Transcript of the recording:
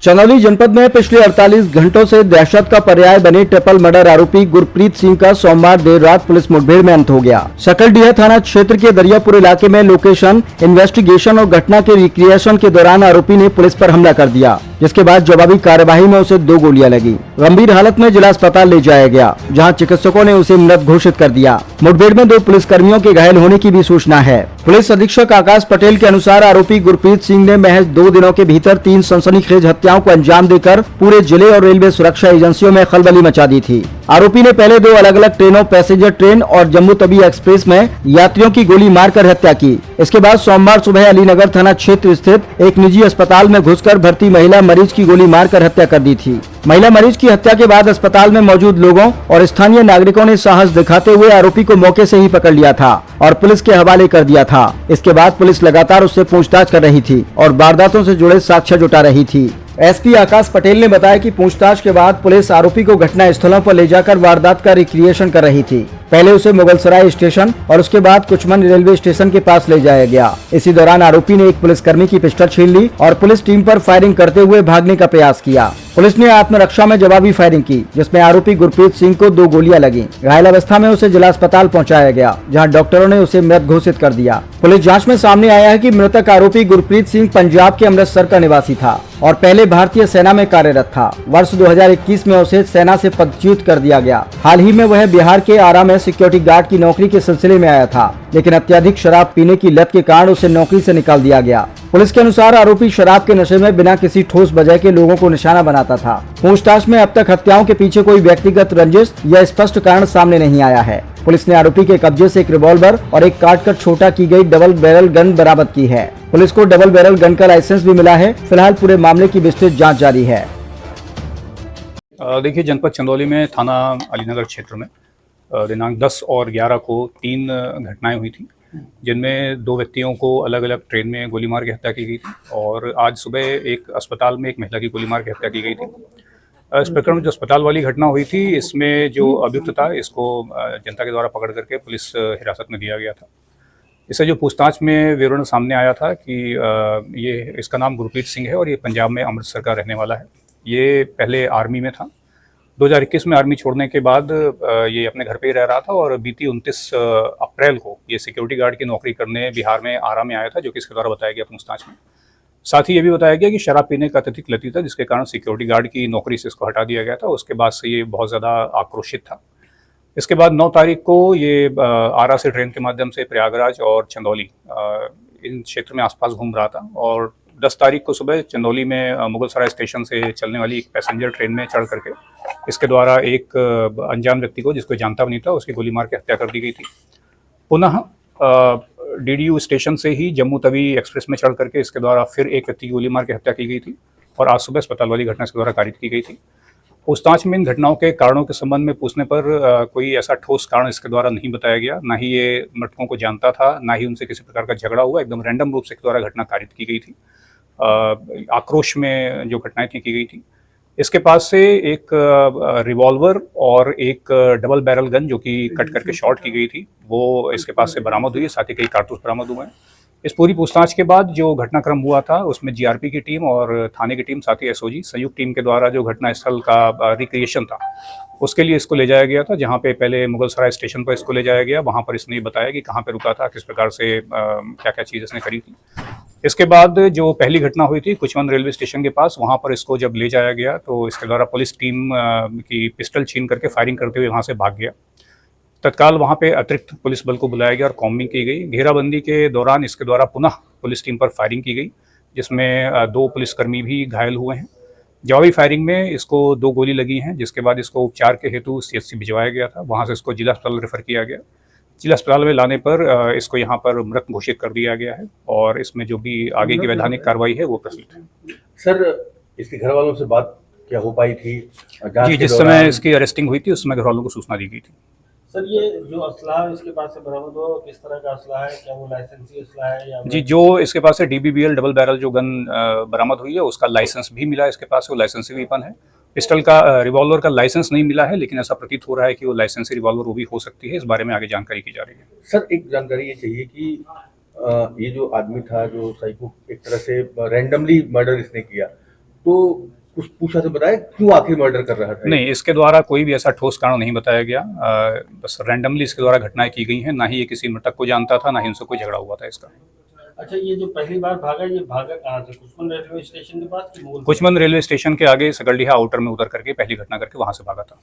चंदौली जनपद में पिछले 48 घंटों से दहशत का पर्याय बने ट्रिपल मर्डर आरोपी गुरप्रीत सिंह का सोमवार देर रात पुलिस मुठभेड़ में अंत हो गया। सकलडीहा थाना क्षेत्र के दरियापुर इलाके में लोकेशन इन्वेस्टिगेशन और घटना के रिक्रिएशन के दौरान आरोपी ने पुलिस पर हमला कर दिया, जिसके बाद जवाबी कार्यवाही में उसे 2 गोलियां लगी। गंभीर हालत में जिला अस्पताल ले जाया गया, जहां चिकित्सकों ने उसे मृत घोषित कर दिया। मुठभेड़ में 2 पुलिसकर्मियों के घायल होने की भी सूचना है। पुलिस अधीक्षक आकाश पटेल के अनुसार आरोपी गुरप्रीत सिंह ने महज 2 दिनों के भीतर 3 सनसनीखेज हत्याओं को अंजाम देकर पूरे जिले और रेलवे सुरक्षा एजेंसियों में खलबली मचा दी थी। आरोपी ने पहले 2 अलग अलग ट्रेनों पैसेंजर ट्रेन और जम्मू तवी एक्सप्रेस में यात्रियों की गोली मारकर हत्या की। इसके बाद सोमवार सुबह अलीनगर थाना क्षेत्र स्थित एक निजी अस्पताल में घुसकर भर्ती महिला मरीज की गोली मारकर हत्या कर दी थी। महिला मरीज की हत्या के बाद अस्पताल में मौजूद लोगों और स्थानीय नागरिकों ने साहस दिखाते हुए आरोपी को मौके से ही पकड़ लिया था और पुलिस के हवाले कर दिया था। इसके बाद पुलिस लगातार उससे पूछताछ कर रही थी और वारदातों से जुड़े साक्ष्य जुटा रही थी। एसपी आकाश पटेल ने बताया कि पूछताछ के बाद पुलिस आरोपी को घटना स्थलों पर ले जाकर वारदात का रिक्रिएशन कर रही थी। पहले उसे मुगलसराय स्टेशन और उसके बाद कुचमन रेलवे स्टेशन के पास ले जाया गया। इसी दौरान आरोपी ने एक पुलिसकर्मी की पिस्टल छीन ली और पुलिस टीम पर फायरिंग करते हुए भागने का प्रयास किया। पुलिस ने आत्मरक्षा में जवाबी फायरिंग की, जिसमें आरोपी गुरप्रीत सिंह को 2 गोलियां लगी। घायल अवस्था में उसे जिला अस्पताल पहुंचाया गया, जहां डॉक्टरों ने उसे मृत घोषित कर दिया। पुलिस जांच में सामने आया है कि मृतक आरोपी गुरप्रीत सिंह पंजाब के अमृतसर का निवासी था और पहले भारतीय सेना में कार्यरत था। वर्ष 2021 में उसे सेना से पदच्युत कर दिया गया। हाल ही में वह बिहार के आरा में सिक्योरिटी गार्ड की नौकरी के सिलसिले में आया था, लेकिन अत्यधिक शराब पीने की लत के कारण उसे नौकरी से निकाल दिया गया। पुलिस के अनुसार आरोपी शराब के नशे में बिना किसी ठोस वजह के लोगों को निशाना बनाता था। पूछताछ में अब तक हत्याओं के पीछे कोई व्यक्तिगत रंजिश या स्पष्ट कारण सामने नहीं आया है। पुलिस ने आरोपी के कब्जे से एक रिवॉल्वर और एक काटकर छोटा की गई डबल बैरल गन बरामद की है। पुलिस को डबल बैरल गन का लाइसेंस भी मिला है। फिलहाल पूरे मामले की विस्तृत जांच जारी है। देखिए, जनपद चंदौली में थाना अलीनगर क्षेत्र में दिनांक 10 और 11 को 3 घटनाएं हुई थी, जिनमें 2 व्यक्तियों को अलग अलग ट्रेन में गोली मार के हत्या की गई थी और आज सुबह एक अस्पताल में एक महिला की गोली मार के हत्या की गई थी। इस प्रकरण में जो अस्पताल वाली घटना हुई थी, इसमें जो अभियुक्त था, इसको जनता के द्वारा पकड़ करके पुलिस हिरासत में दिया गया था। इससे जो पूछताछ में विवरण सामने आया था कि इसका नाम गुरप्रीत सिंह है और ये पंजाब में अमृतसर का रहने वाला है। ये पहले आर्मी में था। 2021 में आर्मी छोड़ने के बाद ये अपने घर पे ही रह रहा था और बीती 29 अप्रैल को ये सिक्योरिटी गार्ड की नौकरी करने बिहार में आरा में आया था, जो कि इसके द्वारा बताया गया पूछताछ में। साथ ही ये भी बताया गया कि शराब पीने का अत्यधिक लती था, जिसके कारण सिक्योरिटी गार्ड की नौकरी से इसको हटा दिया गया था। उसके बाद से ये बहुत ज़्यादा आक्रोशित था। इसके बाद 9 तारीख को ये आरा से ट्रेन के माध्यम से प्रयागराज और चंदौली इन क्षेत्र में आसपास घूम रहा था और 10 तारीख को सुबह चंदौली में मुगलसराय स्टेशन से चलने वाली एक पैसेंजर ट्रेन में चढ़ करके इसके द्वारा एक अनजान व्यक्ति को, जिसको जानता भी नहीं था, उसकी गोली मार के हत्या कर दी गई थी। पुनः DDU स्टेशन से ही जम्मू तवी एक्सप्रेस में चढ़ करके इसके द्वारा फिर एक व्यक्ति की गोली मार के हत्या की गई थी और आज सुबह अस्पताल वाली घटना इसके द्वारा कारित की गई थी। पूछताछ में इन घटनाओं के कारणों के संबंध में पूछने पर कोई ऐसा ठोस कारण इसके द्वारा नहीं बताया गया। ना ही ये मृतकों को जानता था, ना ही उनसे किसी प्रकार का झगड़ा हुआ। एकदम रैंडम रूप से इसके द्वारा घटना कारित की गई थी। आक्रोश में जो घटनाएं की गई थी। इसके पास से एक रिवॉल्वर और एक डबल बैरल गन जो कि कट करके शॉट की गई थी, वो इसके पास से बरामद हुई है। साथ ही कई कारतूस बरामद हुए हैं। इस पूरी पूछताछ के बाद जो घटनाक्रम हुआ था, उसमें GRP की टीम और थाने की टीम, साथ ही SOG संयुक्त टीम के द्वारा जो घटनास्थल का रिक्रिएशन था, उसके लिए इसको ले जाया गया था। जहाँ पे पहले मुगलसराय स्टेशन पर इसको ले जाया गया, वहाँ पर इसने बताया कि कहाँ पे रुका था, किस प्रकार से क्या क्या चीज़ इसने करी थी। इसके बाद जो पहली घटना हुई थी कुचमन रेलवे स्टेशन के पास, वहाँ पर इसको जब ले जाया गया तो इसके द्वारा पुलिस टीम की पिस्टल छीन करके फायरिंग करते हुए वहाँ से भाग गया। तत्काल वहाँ पे अतिरिक्त पुलिस बल को बुलाया गया और कॉम्बिंग की गई। घेराबंदी के दौरान इसके द्वारा पुनः पुलिस टीम पर फायरिंग की गई, जिसमें 2 पुलिसकर्मी भी घायल हुए हैं। जवाबी फायरिंग में इसको 2 गोली लगी हैं, जिसके बाद इसको उपचार के हेतु CHC भिजवाया गया था। वहाँ से इसको जिला अस्पताल रेफर किया गया। जिला अस्पताल में लाने पर इसको यहाँ पर मृत घोषित कर दिया गया है और इसमें जो भी आगे की वैधानिक कार्रवाई है वो प्रचलित है। सर, इसके घर वालों से बात क्या हो पाई थी? जी, जिस समय इसकी अरेस्टिंग हुई थी उस समय घर वालों को सूचना दी गई थी। सर, ये जो असला इसके पास से बरामद हुआ, किस तरह का असला है? क्या वो लाइसेंसी असला है या? जी, जो इसके पास से DBBL डबल बैरल जो गन बरामद हुई है, उसका लाइसेंस भी मिला इसके पास, वो लाइसेंसी वेपन है। पिस्टल का रिवॉल्वर का लाइसेंस नहीं मिला है, लेकिन ऐसा प्रतीत हो रहा है कि वो लाइसेंसी रिवॉल्वर वो भी हो सकती है। इस बारे में आगे जानकारी की जा रही है। सर, एक जानकारी ये चाहिए कि ये जो आदमी था, जो साइको, एक तरह से रैंडमली मर्डर इसने किया, तो कुछ पूछा तो बताया क्यों आखिर मर्डर कर रहा था? नहीं, इसके द्वारा कोई भी ऐसा ठोस कारण नहीं बताया गया। बस रैंडमली इसके द्वारा घटनाएं की गई हैं। ना ही ये किसी मृतक को जानता था, ना ही उनसे कोई झगड़ा हुआ था इसका। अच्छा, ये जो पहली बार भागा, ये भागा कहाँ से? कुसमुंड रेलवे स्टेशन के पास कि मूल? कुचमन रेलवे स्टेशन के आगे सकलडीहा आउटर में उतर करके पहली घटना करके वहां से भागा था।